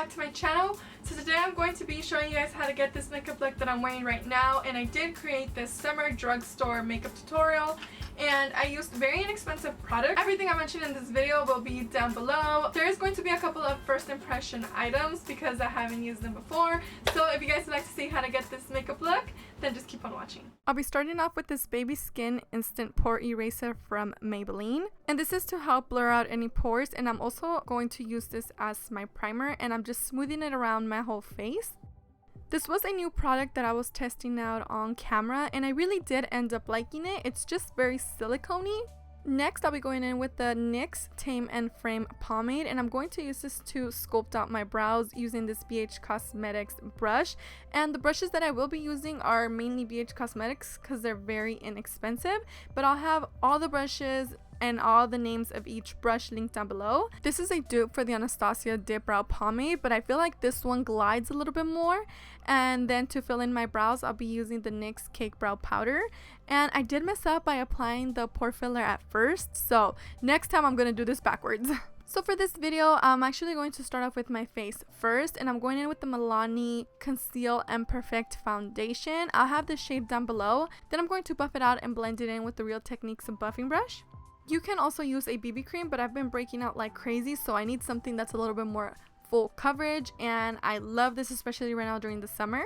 back to my channel. So today I'm going to be showing you guys how to get this makeup look that I'm wearing right now, and I did create this summer drugstore makeup tutorial, and I used very inexpensive products. Everything I mentioned in this video will be down below. There is going to be a couple of first impression items because I haven't used them before, so if you guys would like to see how to get this makeup look, then just keep on watching. I'll be starting off with this Baby Skin Instant Pore Eraser from Maybelline, and this is to help blur out any pores, and I'm also going to use this as my primer, and I'm just smoothing it around my whole face. This was a new product that I was testing out on camera, and I really did end up liking it. It's just very silicone-y. Next, I'll be going in with the NYX Tame and Frame pomade, and I'm going to use this to sculpt out my brows using this BH Cosmetics brush. And the brushes that I will be using are mainly BH Cosmetics because they're very inexpensive, but I'll have all the brushes and all the names of each brush linked down below. This is a dupe for the Anastasia Dipbrow pomade, but I feel like this one glides a little bit more. And then to fill in my brows, I'll be using the NYX Cake Brow Powder. And I did mess up by applying the pore filler at first, so next time I'm gonna do this backwards. So for this video, I'm actually going to start off with my face first, and I'm going in with the Milani Conceal and Perfect Foundation. I'll have the shade down below. Then I'm going to buff it out and blend it in with the Real Techniques buffing brush. You can also use a BB cream, but I've been breaking out like crazy, so I need something that's a little bit more full coverage, and I love this especially right now during the summer.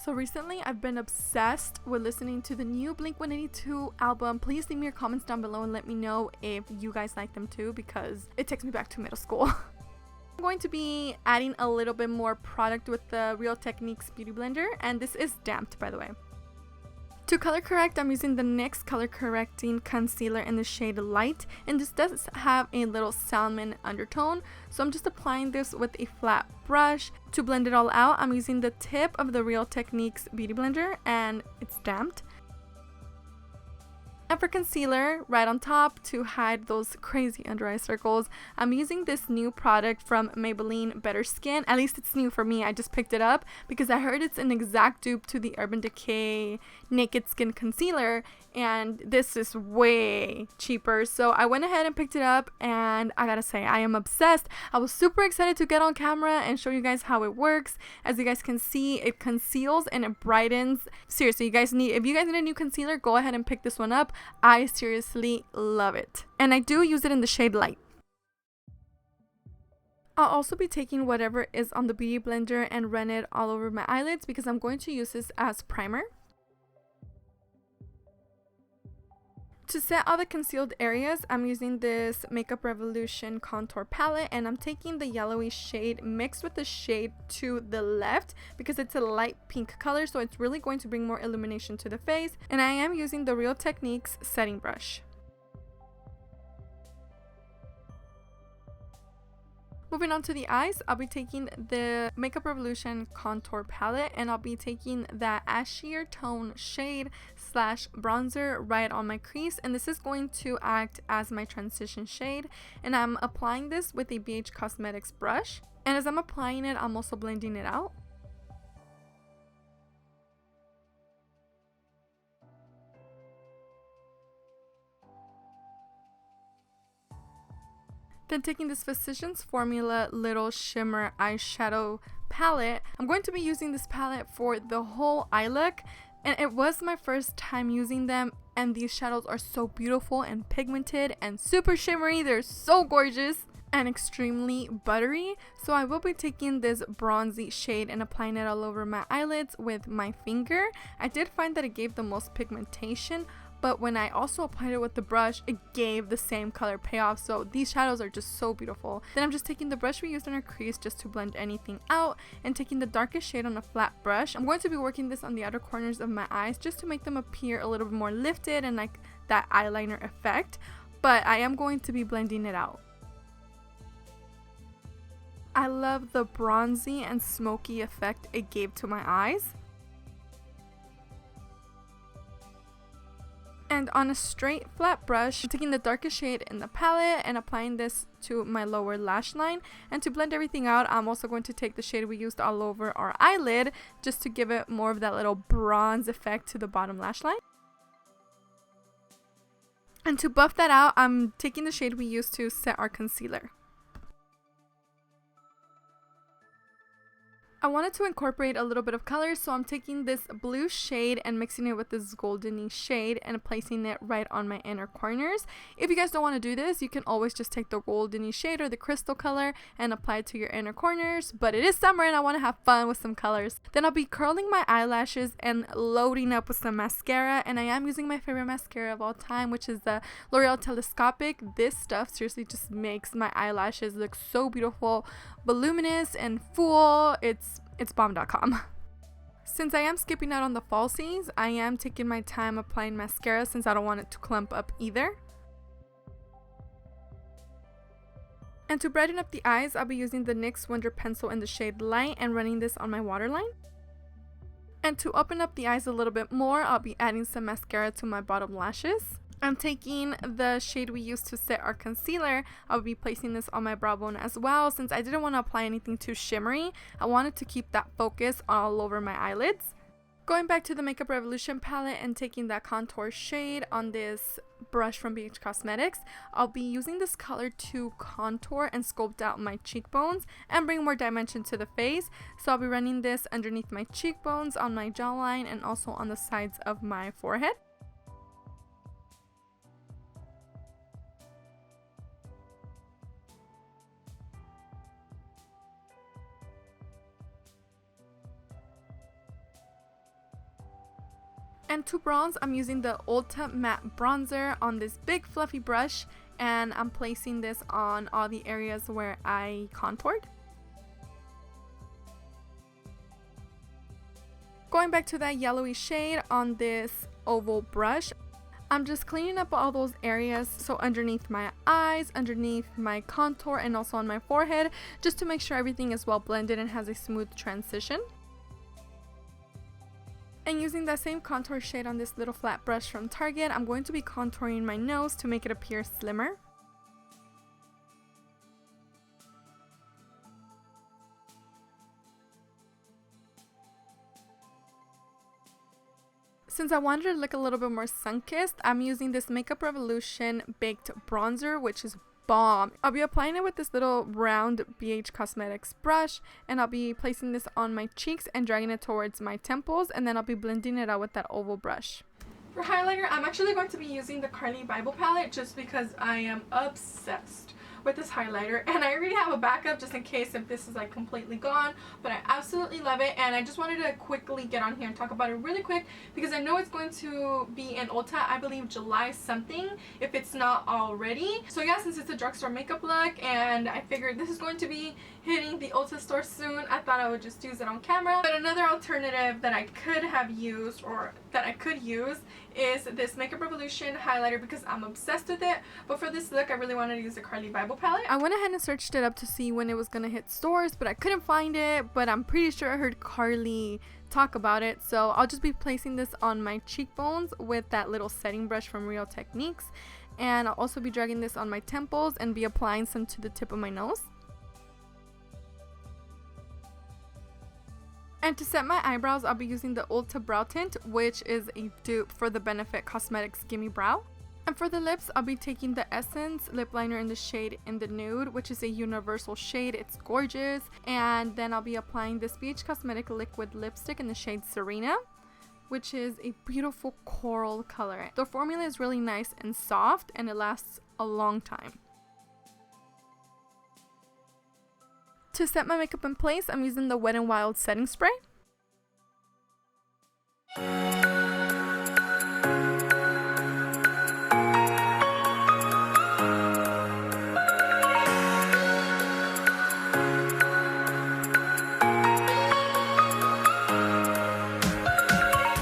So recently I've been obsessed with listening to the new Blink-182 album. Please leave me your comments down below and let me know if you guys like them too, because it takes me back to middle school. I'm going to be adding a little bit more product with the Real Techniques Beauty Blender, and this is damped, by the way. To color correct, I'm using the NYX Color Correcting Concealer in the shade Light, and this does have a little salmon undertone, so I'm just applying this with a flat brush. To blend it all out, I'm using the tip of the Real Techniques Beauty Blender, and it's damped. And for concealer, right on top to hide those crazy under eye circles, I'm using this new product from Maybelline Better Skin. At least it's new for me. I just picked it up because I heard it's an exact dupe to the Urban Decay Naked Skin Concealer, and this is way cheaper. So I went ahead and picked it up, and I gotta say, I am obsessed. I was super excited to get on camera and show you guys how it works. As you guys can see, it conceals and it brightens. Seriously, if you guys need a new concealer, go ahead and pick this one up. I seriously love it, and I do use it in the shade Light. I'll also be taking whatever is on the beauty blender and run it all over my eyelids because I'm going to use this as primer. To set all the concealed areas, I'm using this Makeup Revolution contour palette, and I'm taking the yellowy shade mixed with the shade to the left because it's a light pink color, so it's really going to bring more illumination to the face. And I am using the Real Techniques setting brush. Moving on to the eyes, I'll be taking the Makeup Revolution contour palette, and I'll be taking that ashier tone shade / bronzer right on my crease, and this is going to act as my transition shade, and I'm applying this with a BH Cosmetics brush, and as I'm applying it, I'm also blending it out. Then taking this Physicians Formula Little Shimmer Eyeshadow palette, I'm going to be using this palette for the whole eye look, and it was my first time using them, and these shadows are so beautiful and pigmented and super shimmery. They're so gorgeous and extremely buttery. So I will be taking this bronzy shade and applying it all over my eyelids with my finger. I did find that it gave the most pigmentation, but when I also applied it with the brush, it gave the same color payoff. So these shadows are just so beautiful. Then I'm just taking the brush we used on our crease just to blend anything out, and taking the darkest shade on a flat brush. I'm going to be working this on the outer corners of my eyes just to make them appear a little bit more lifted and like that eyeliner effect, but I am going to be blending it out. I love the bronzy and smoky effect it gave to my eyes. And on a straight flat brush, I'm taking the darkest shade in the palette and applying this to my lower lash line. And to blend everything out, I'm also going to take the shade we used all over our eyelid just to give it more of that little bronze effect to the bottom lash line. And to buff that out, I'm taking the shade we used to set our concealer. I wanted to incorporate a little bit of color, so I'm taking this blue shade and mixing it with this goldeny shade and placing it right on my inner corners. If you guys don't want to do this, you can always just take the goldeny shade or the crystal color and apply it to your inner corners, but it is summer and I want to have fun with some colors. Then I'll be curling my eyelashes and loading up with some mascara, and I am using my favorite mascara of all time, which is the L'Oreal Telescopic. This stuff seriously just makes my eyelashes look so beautiful, voluminous, and full. It's bomb.com. Since I am skipping out on the falsies, I am taking my time applying mascara since I don't want it to clump up either. And to brighten up the eyes, I'll be using the NYX Wonder Pencil in the shade Light and running this on my waterline. And to open up the eyes a little bit more, I'll be adding some mascara to my bottom lashes. I'm taking the shade we used to set our concealer. I'll be placing this on my brow bone as well. Since I didn't want to apply anything too shimmery, I wanted to keep that focus all over my eyelids. Going back to the Makeup Revolution palette and taking that contour shade on this brush from BH Cosmetics, I'll be using this color to contour and sculpt out my cheekbones and bring more dimension to the face. So I'll be running this underneath my cheekbones, on my jawline, and also on the sides of my forehead. And to bronze, I'm using the Ulta Matte Bronzer on this big fluffy brush, and I'm placing this on all the areas where I contoured. Going back to that yellowy shade on this oval brush, I'm just cleaning up all those areas, so underneath my eyes, underneath my contour, and also on my forehead, just to make sure everything is well blended and has a smooth transition. And using that same contour shade on this little flat brush from Target, I'm going to be contouring my nose to make it appear slimmer. Since I wanted to look a little bit more sun-kissed, I'm using this Makeup Revolution Baked Bronzer, which is bomb. I'll be applying it with this little round BH Cosmetics brush, and I'll be placing this on my cheeks and dragging it towards my temples, and then I'll be blending it out with that oval brush. For highlighter, I'm actually going to be using the Carli Bybel palette just because I am obsessed with this highlighter, and I already have a backup just in case if this is like completely gone, but I absolutely love it. And I just wanted to quickly get on here and talk about it really quick because I know it's going to be in Ulta, I believe July something, if it's not already. So yeah, since it's a drugstore makeup look and I figured this is going to be hitting the Ulta store soon, I thought I would just use it on camera. But another alternative that I could have used, or that I could use, is this Makeup Revolution highlighter because I'm obsessed with it. But for this look, I really wanted to use the Carli Bybel palette. I went ahead and searched it up to see when it was gonna hit stores, but I couldn't find it. But I'm pretty sure I heard Carli talk about it, so I'll just be placing this on my cheekbones with that little setting brush from Real Techniques, and I'll also be dragging this on my temples and be applying some to the tip of my nose. And to set my eyebrows, I'll be using the Ulta Brow Tint, which is a dupe for the Benefit Cosmetics Gimme Brow. And for the lips, I'll be taking the Essence lip liner in the shade in the Nude, which is a universal shade. It's gorgeous. And then I'll be applying this BH Cosmetic liquid lipstick in the shade Serena, which is a beautiful coral color. The formula is really nice and soft, and it lasts a long time. To set my makeup in place, I'm using the Wet n Wild setting spray.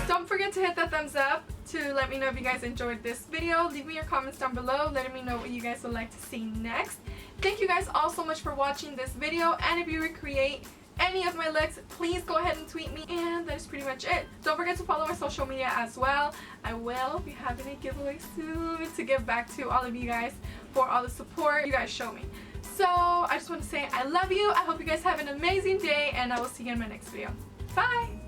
Don't forget to hit that thumbs up to let me know if you guys enjoyed this video. Leave me your comments down below, letting me know what you guys would like to see next. Thank you guys all so much for watching this video, and if you recreate any of my looks, please go ahead and tweet me. And that is pretty much it. Don't forget to follow my social media as well. I will be having a giveaway soon to give back to all of you guys for all the support you guys show me. So I just want to say I love you. I hope you guys have an amazing day, and I will see you in my next video. Bye!